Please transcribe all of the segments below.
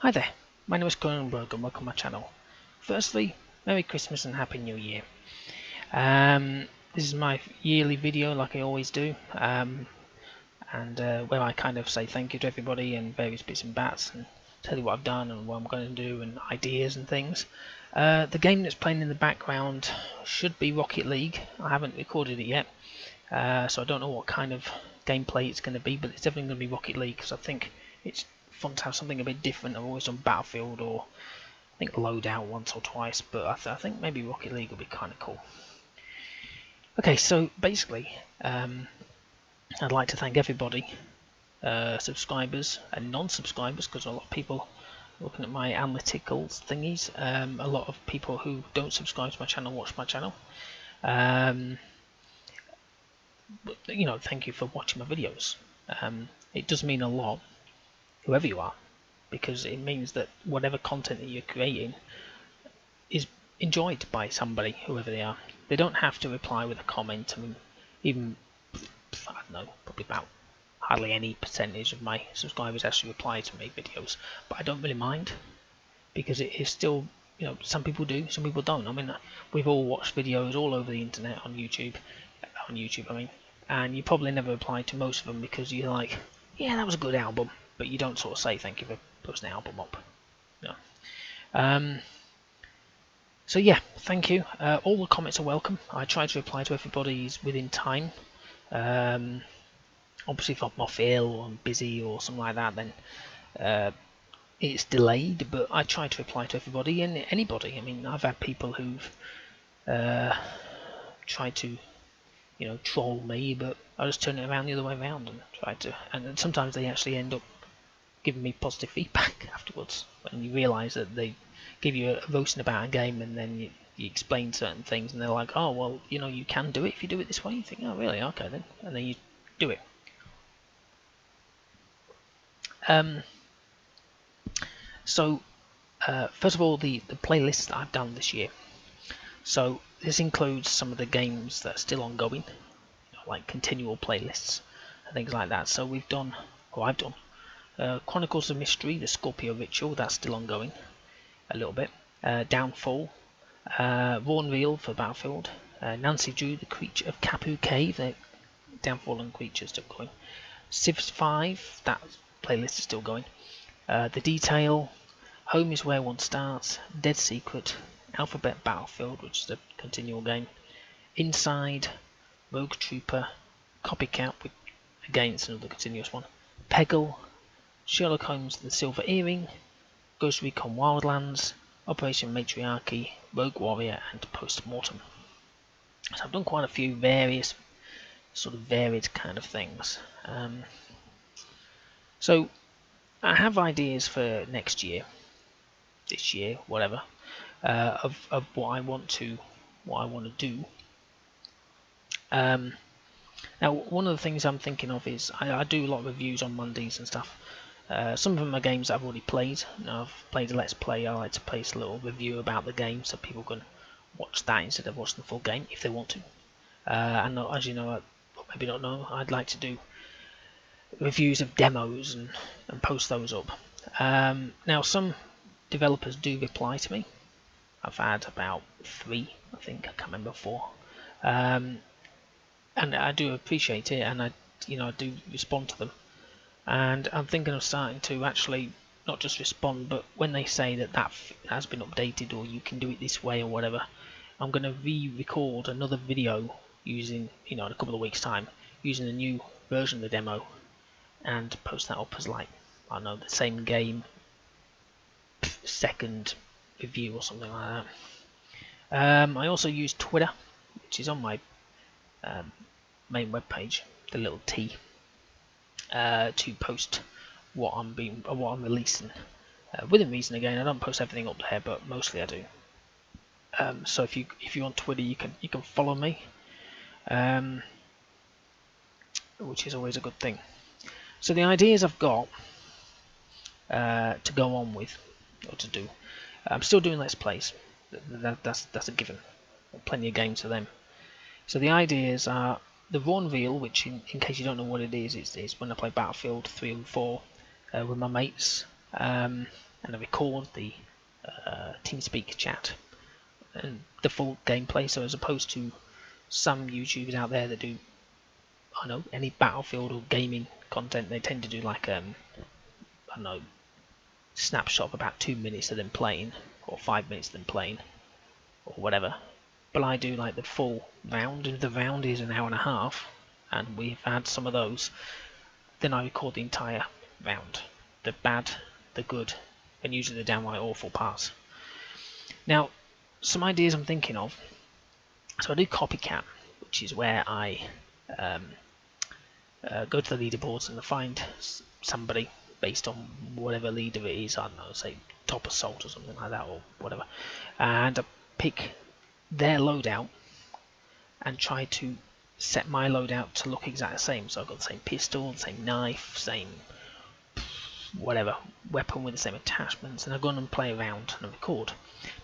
Hi there, my name is Kronenberg and welcome to my channel. Firstly, Merry Christmas and Happy New Year. This is my yearly video like I always do, where I kind of say thank you to everybody and various bits and bats and tell you what I've done and what I'm going to do and ideas and things. The game that's playing in the background should be Rocket League. I haven't recorded it yet, so I don't know what kind of gameplay it's going to be, but it's definitely going to be Rocket League because I think it's fun to have something a bit different. I've always done Battlefield or I think Loadout once or twice, but I think maybe Rocket League will be kind of cool. Okay, so basically, I'd like to thank everybody, subscribers and non-subscribers, because a lot of people looking at my analytical thingies, a lot of people who don't subscribe to my channel watch my channel. But, you know, thank you for watching my videos. It does mean a lot, whoever you are, because it means that whatever content that you're creating is enjoyed by somebody, whoever they are. They don't have to reply with a comment. I mean, even, I don't know, probably about hardly any percentage of my subscribers actually reply to my videos, but I don't really mind, because it is still, you know, some people do, some people don't. I mean, we've all watched videos all over the internet on YouTube, I mean, and you probably never reply to most of them because you're like, yeah, that was a good album, but you don't sort of say thank you for posting the album up. No. So yeah, thank you. All the comments are welcome. I try to reply to everybody's within time. Obviously, if I'm off ill or I'm busy or something like that, then it's delayed. But I try to reply to everybody and anybody. I mean, I've had people who've tried to, you know, troll me, but I just turn it around the other way around and try to. And sometimes they actually end up giving me positive feedback afterwards when you realise that they give you a roasting about a game and then you explain certain things and they're like, oh well, you know, you can do it if you do it this way. You think, oh really, okay then, and then you do it. So first of all, the playlist that I've done this year. So this includes some of the games that are still ongoing, you know, like continual playlists and things like that. So we've done, or I've done, Chronicles of Mystery, the Scorpio Ritual, that's still ongoing a little bit. Downfall, Raw and Real for Battlefield, Nancy Drew, the Creature of Kapu Cave, the Downfall and Creature still going. Civs 5, that playlist is still going. The Detail, Home is Where One Starts, Dead Secret, Alphabet Battlefield, which is a continual game, Inside, Rogue Trooper, Copycat, which again it's another continuous one, Peggle, Sherlock Holmes The Silver Earring, Ghost Recon Wildlands, Operation Matriarchy, Rogue Warrior, and Postmortem. So I've done quite a few various, sort of varied kind of things. So I have ideas for next year, this year, whatever, of what I want to do. Now, one of the things I'm thinking of is I do a lot of reviews on Mondays and stuff. Some of them are games that I've already played. Now, I've played a Let's Play. I like to place a little review about the game so people can watch that instead of watching the full game if they want to. And as you know, or maybe not know, I'd like to do reviews of demos and post those up. Now, some developers do reply to me. I've had about 3, I think. I can't remember 4. And I do appreciate it, and I do respond to them. And I'm thinking of starting to actually not just respond, but when they say that has been updated or you can do it this way or whatever, I'm going to re-record another video using, in a couple of weeks time, using a new version of the demo and post that up as, like, I don't know, the same game second review or something like that. I also use Twitter, which is on my main webpage, the little T, to post what I'm releasing. Within reason, again, I don't post everything up there, but mostly I do. So if you're on Twitter, you can follow me, which is always a good thing. So the ideas I've got to go on with or to do, I'm still doing Let's Plays. That's a given. Plenty of games for them. So the ideas are the Raw and Real, which in case you don't know what it is, it's when I play Battlefield 3 and 4 with my mates. and I record the TeamSpeak chat and the full gameplay. So as opposed to some YouTubers out there that do, I don't know, any Battlefield or gaming content, they tend to do like I don't know, snapshot of about 2 minutes of them playing, or 5 minutes of them playing, or whatever. But I do like the full round, and the round is an hour and a half, and we've had some of those. Then I record the entire round, the bad, the good, and usually the downright awful parts. Now, some ideas I'm thinking of. So I do copycat, which is where I go to the leaderboards and I find somebody based on whatever leader it is. I don't know, say top assault or something like that, or whatever, and I pick their loadout and try to set my loadout to look exactly the same. So I've got the same pistol, the same knife, same whatever weapon with the same attachments, and I go on and play around and record.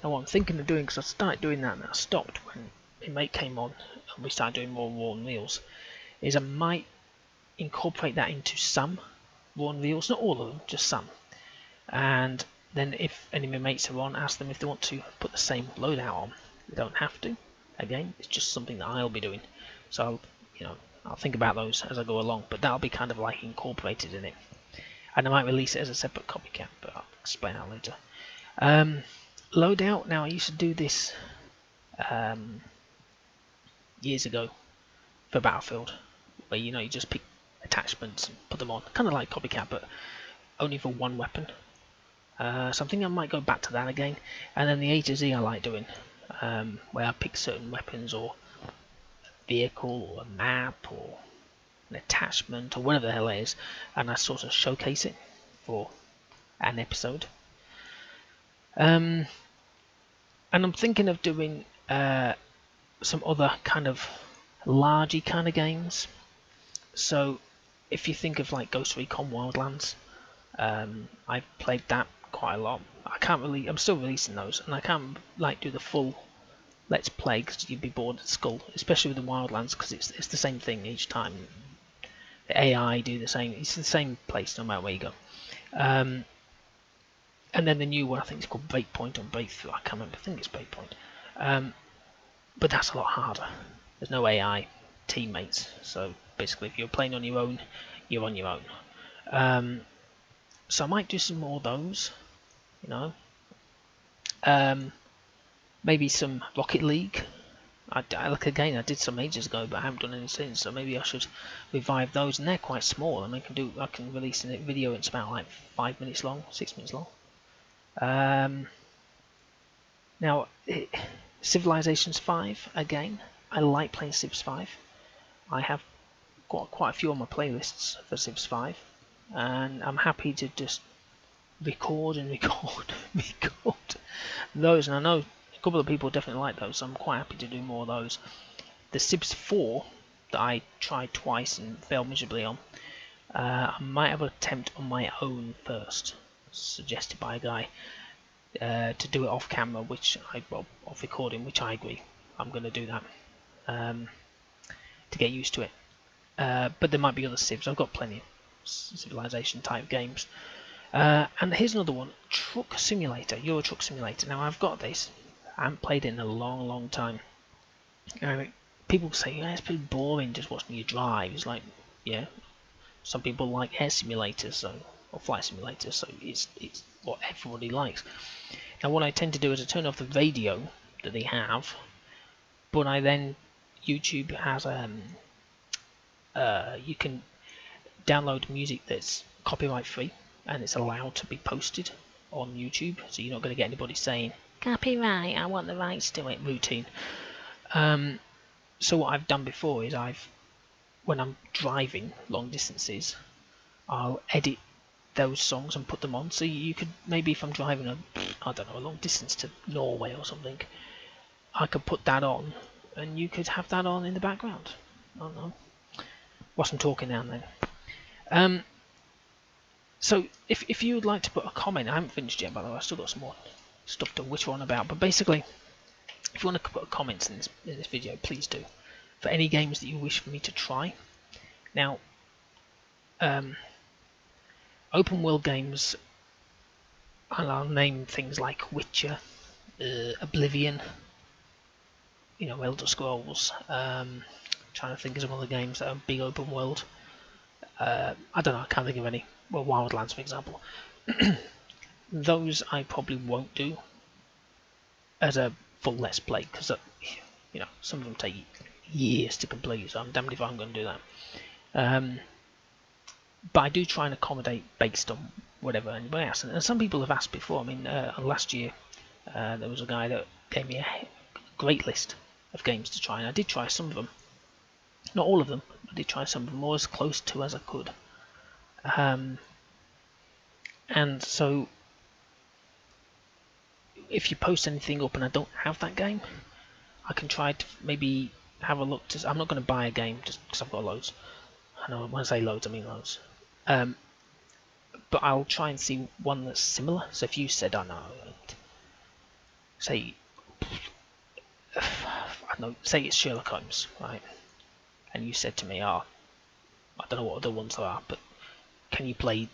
Now what I'm thinking of doing, because I started doing that and I stopped when my mate came on and we started doing more raw reels, is I might incorporate that into some raw reels, not all of them, just some. And then if any of my mates are on, ask them if they want to put the same loadout on. They don't have to. Again, it's just something that I'll be doing. So, I'll think about those as I go along, but that'll be kind of like incorporated in it. And I might release it as a separate copycat, but I'll explain that later. Loadout, now I used to do this years ago for Battlefield, where you just pick attachments and put them on, kind of like copycat, but only for one weapon. So I'm thinking I might go back to that again. And then the A to Z I like doing, where I pick certain weapons or a vehicle or a map or an attachment or whatever the hell it is, and I sort of showcase it for an episode. And I'm thinking of doing some other kind of largy kind of games. So if you think of like Ghost Recon Wildlands, I've played that quite a lot. I'm still releasing those, and I can't like do the full let's play because you'd be bored at skull, especially with the Wildlands, because it's the same thing each time. The AI do the same. It's the same place no matter where you go. And then the new one, I think it's called Breakpoint or Breakthrough. I can't remember. I think it's Breakpoint. But that's a lot harder. There's no AI teammates, so basically, if you're playing on your own, you're on your own. So I might do some more of those. Maybe some Rocket League. I did some ages ago, but I haven't done any since. So maybe I should revive those, and they're quite small. And I can release a video. It's about like 5 minutes long, 6 minutes long. Now, Civilizations 5 again. I like playing Civs 5. I have got quite a few on my playlists for Civs 5, and I'm happy to just record those. And I know a couple of people definitely like those, so I'm quite happy to do more of those. The Civs 4 that I tried twice and failed miserably on, I might have an attempt on my own first, suggested by a guy, to do it off camera, off recording, which I agree. I'm going to do that to get used to it. But there might be other Civs. I've got plenty of Civilization type games. And here's another one, Truck Simulator, Euro Truck Simulator. Now I've got this. I haven't played it in a long time. People say, yeah, it's pretty boring just watching you drive. It's like, yeah, some people like air simulators, or flight simulators, so it's what everybody likes. Now what I tend to do is I turn off the radio that they have, but YouTube has you can download music that's copyright free, and it's allowed to be posted on YouTube, so you're not going to get anybody saying copyright, I want the rights to it routine. So what I've done before is when I'm driving long distances, I'll edit those songs and put them on, so you could maybe, if I'm driving a long distance to Norway or something, I could put that on and you could have that on in the background. I don't know whilst I'm talking now and then. So if you would like to put a comment, I haven't finished yet by the way, I've still got some more stuff to witter on about, but basically if you want to put comments in this video, please do, for any games that you wish for me to try. Now open world games and I'll name things like Witcher, Oblivion, Elder Scrolls. Trying to think of some other games that are big open world. I don't know, I can't think of any. Well, Wildlands, for example. Those I probably won't do as a full Let's Play, because some of them take years to complete, so I'm damned if I'm going to do that. But I do try and accommodate based on whatever anybody asks. And some people have asked before. I mean, last year there was a guy that gave me a great list of games to try, and I did try some of them. Not all of them. I did try some of them, or as close to as I could. And so, if you post anything up and I don't have that game, I can try to maybe have a look. I'm not going to buy a game just because I've got loads. I know when I say loads, I mean loads. But I'll try and see one that's similar. So if you said, I don't know, say it's Sherlock Holmes, right? And you said to me, I don't know what other ones there are, but can you play,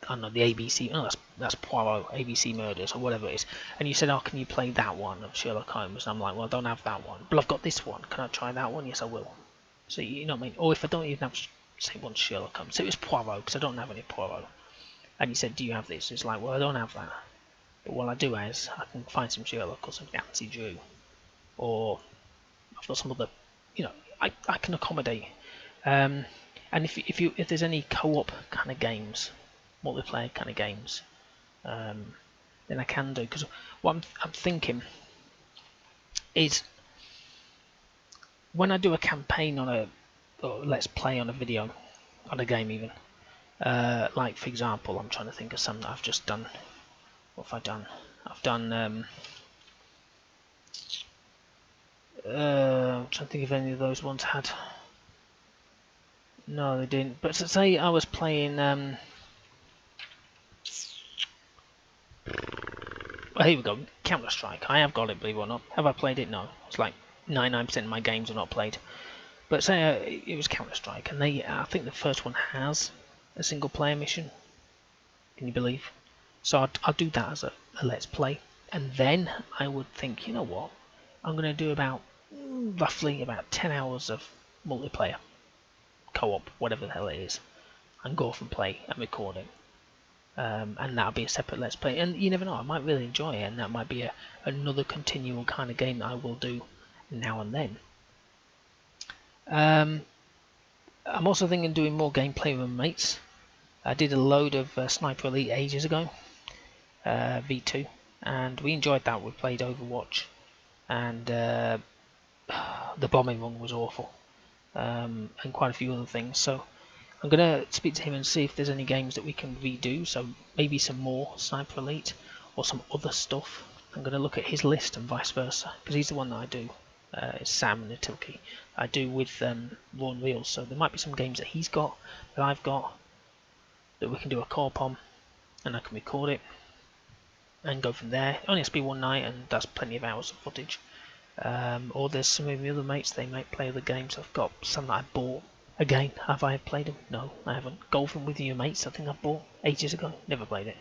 I don't know, the ABC, that's Poirot, ABC Murders, or whatever it is. And you said, can you play that one of Sherlock Holmes? And I'm like, well, I don't have that one, but I've got this one. Can I try that one? Yes, I will. So, you know what I mean? Or if I don't even have, say, one Sherlock Holmes, so it was Poirot, because I don't have any Poirot. And you said, do you have this? It's like, well, I don't have that. But what I do is, I can find some Sherlock or some Nancy Drew. Or I've got some other, I can accommodate. And if there's any co-op kind of games, multiplayer kind of games, then I can do. Because what I'm thinking is, when I do a campaign or let's play on a video, on a game even, like for example, I'm trying to think of some that I've just done. What have I done? I've done. I'm trying to think if any of those ones had. No, they didn't. But say I was playing. Well, here we go. Counter-Strike. I have got it, believe it or not. Have I played it? No. It's like 99% of my games are not played. But say it was Counter-Strike, and I think the first one has a single-player mission. Can you believe? So I'll do that as a let's play, and then I would think, you know what, I'm going to do roughly about 10 hours of multiplayer, co-op, whatever the hell it is, and go off and play and record it. And that'll be a separate let's play, and you never know, I might really enjoy it, and that might be another continual kind of game that I will do now and then. I'm also thinking of doing more gameplay with mates. I did a load of Sniper Elite ages ago, V2, and we enjoyed that. We played Overwatch, and the bombing one was awful, and quite a few other things. So I'm gonna speak to him and see if there's any games that we can redo. So maybe some more Sniper Elite or some other stuff. I'm gonna look at his list and vice versa, because he's the one that I do. It's Sam Natilki. I do with Raw and Reels. So there might be some games that he's got that I've got that we can do a co-op on, and I can record it and go from there. It only has to be one night, and that's plenty of hours of footage. Or there's some of the other mates, they might play other games. I've got some that I bought. Again, have I played them? No, I haven't. Golfing with Your Mates, I think I bought ages ago. Never played it.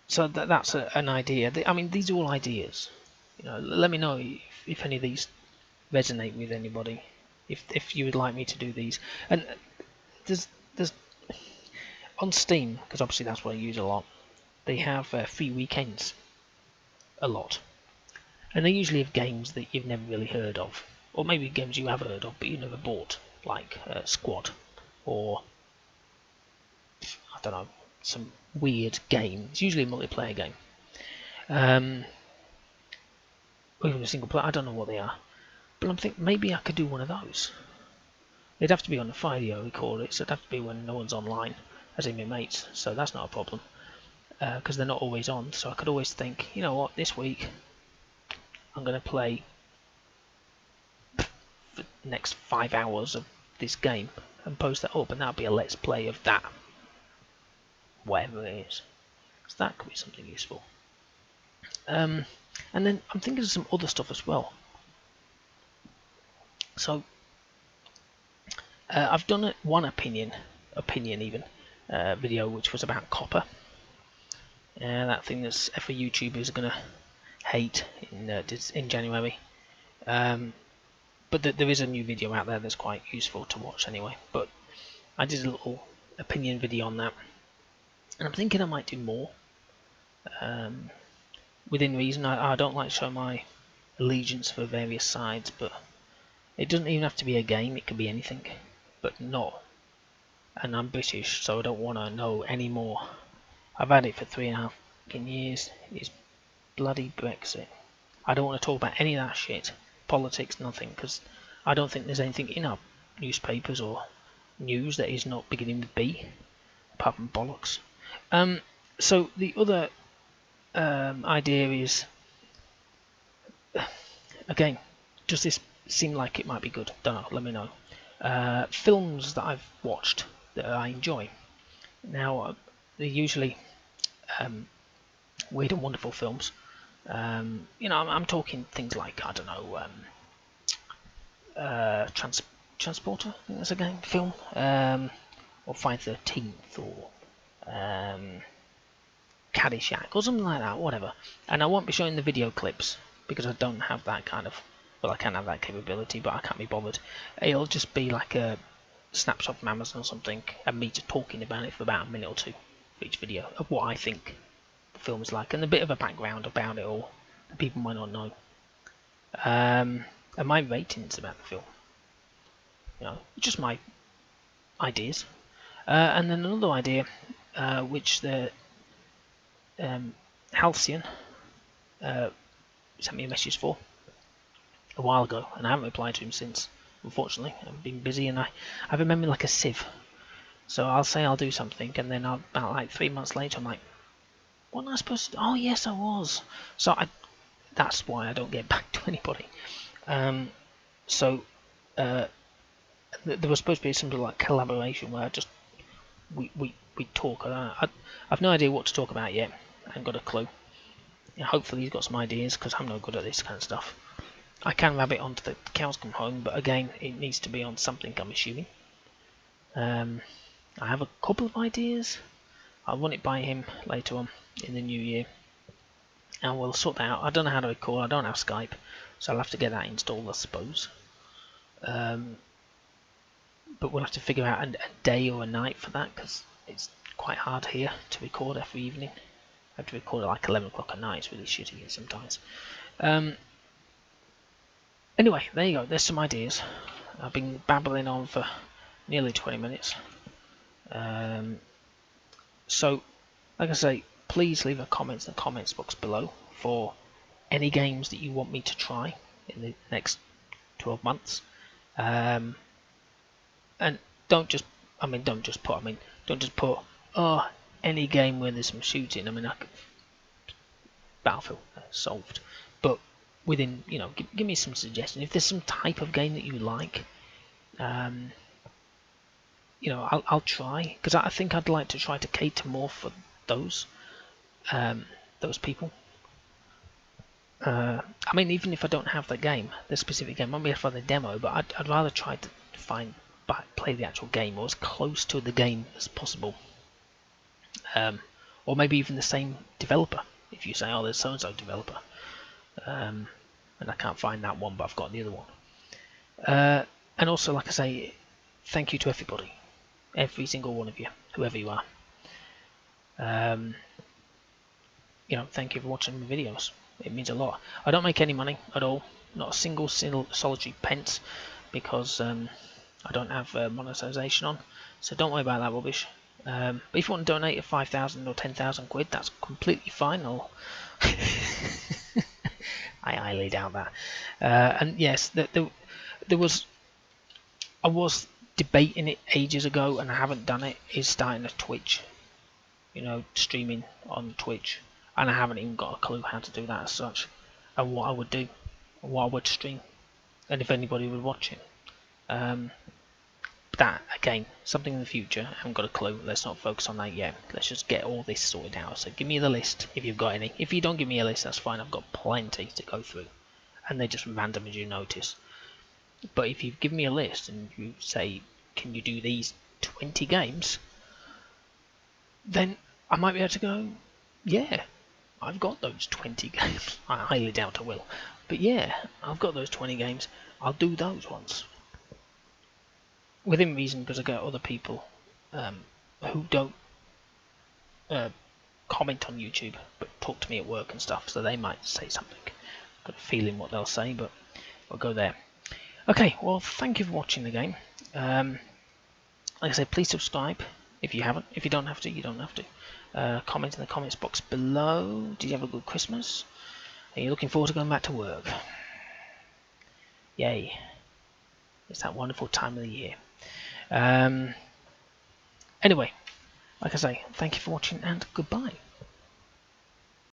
So that's an idea. I mean, these are all ideas. Let me know if any of these resonate with anybody. If you would like me to do these. And there's on Steam, because obviously that's what I use a lot, they have free weekends a lot, and they usually have games that you've never really heard of, or maybe games you have heard of but you never bought, like Squad, or I don't know, some weird game. It's usually a multiplayer game, or even a single player. I don't know what they are, but I'm thinking maybe I could do one of those. It'd have to be on the video record it, so it'd have to be when no one's online, as in my mates, so that's not a problem, because they're not always on. So I could always think, you know what, this week I'm going to play the next 5 hours of this game and post that up, and that'll be a let's play of that, whatever it is. So that could be something useful. And then I'm thinking of some other stuff as well. So I've done one opinion even, video which was about copper. That thing that every YouTuber is going to hate in January. But there is a new video out there that's quite useful to watch anyway. But I did a little opinion video on that, and I'm thinking I might do more. Within reason, I don't like to show my allegiance for various sides, but it doesn't even have to be a game, it could be anything, but not. And I'm British, so I don't want to know any more. I've had it for 3.5 years. It's bloody Brexit. I don't want to talk about any of that shit, politics, nothing, because I don't think there's anything in our newspapers or news that is not beginning with B, apart from bollocks. So the other idea is, again, does this seem like it might be good? Don't know, let me know. Films that I've watched that I enjoy. Now, they're usually weird and wonderful films. You know, I'm talking things like, I don't know, Transporter, I think that's a game, film, or Friday the 13th, or Caddyshack, or something like that, whatever. And I won't be showing the video clips, because I don't have that kind of, well, I can have that capability, but I can't be bothered. It'll just be like a snapshot from Amazon or something, and me just talking about it for about a minute or two for each video, of what I think the film is like, and a bit of a background about it all that people might not know. And my ratings about the film. You know, just my ideas. And then another idea, which the Halcyon sent me a message for a while ago, and I haven't replied to him since. Unfortunately, I've been busy, and I remember like a sieve. So I'll say I'll do something, and then about like 3 months later, I'm like, what am I supposed to do? Oh yes, I was. So that's why I don't get back to anybody. There was supposed to be some sort of like collaboration where we talk. I've no idea what to talk about yet. I haven't got a clue. Yeah, hopefully he's got some ideas, because I'm no good at this kind of stuff. I can rabbit onto the cows come home, but again, it needs to be on something, I'm assuming. I have a couple of ideas. I'll run it by him later on in the new year, and we'll sort that out. I don't know how to record. I don't have Skype, so I'll have to get that installed, I suppose. But we'll have to figure out a day or a night for that, because it's quite hard here to record every evening. I have to record at like 11 o'clock at night. It's really shitty here sometimes. Anyway, there you go. There's some ideas. I've been babbling on for nearly 20 minutes. So, like I say, please leave a comment in the comments box below for any games that you want me to try in the next 12 months. And don't just put, oh, any game where there's some shooting. I mean, Battlefield, solved. But within, you know, give me some suggestions. If there's some type of game that you like, you know, I'll try, because I think I'd like to try to cater more for those people. I mean, even if I don't have the game, the specific game, I might be able to find the demo, but I'd rather try to play the actual game, or as close to the game as possible. Or maybe even the same developer. If you say, oh, there's so-and-so developer, and I can't find that one, but I've got the other one. And also, like I say, thank you to everybody, every single one of you, whoever you are. You know, thank you for watching my videos. It means a lot. I don't make any money at all, not a single solitary pence, because I don't have monetization on, so don't worry about that rubbish. But if you want to donate 5,000 or 10,000 quid, that's completely fine. I highly doubt that. And yes, I was debating it ages ago, and I haven't done it, is starting a Twitch, you know, streaming on Twitch, and I haven't even got a clue how to do that as such, and what I would do, and what I would stream, and if anybody would watch it. That, again, something in the future. I haven't got a clue. Let's not focus on that yet. Let's just get all this sorted out. So give me the list if you've got any. If you don't give me a list, that's fine. I've got plenty to go through, and they're just random, as you notice. But if you give me a list and you say, can you do these 20 games, then I might be able to go, yeah, I've got those 20 games. I highly doubt I will. But yeah, I've got those 20 games. I'll do those ones. Within reason, because I get other people who don't comment on YouTube, but talk to me at work and stuff, so they might say something. Got a feeling what they'll say, but we'll go there. Okay, well, thank you for watching the game. Like I said, please subscribe if you haven't. If you don't have to, you don't have to. Comment in the comments box below. Did you have a good Christmas? Are you looking forward to going back to work? Yay. It's that wonderful time of the year. Anyway, like I say, thank you for watching and goodbye.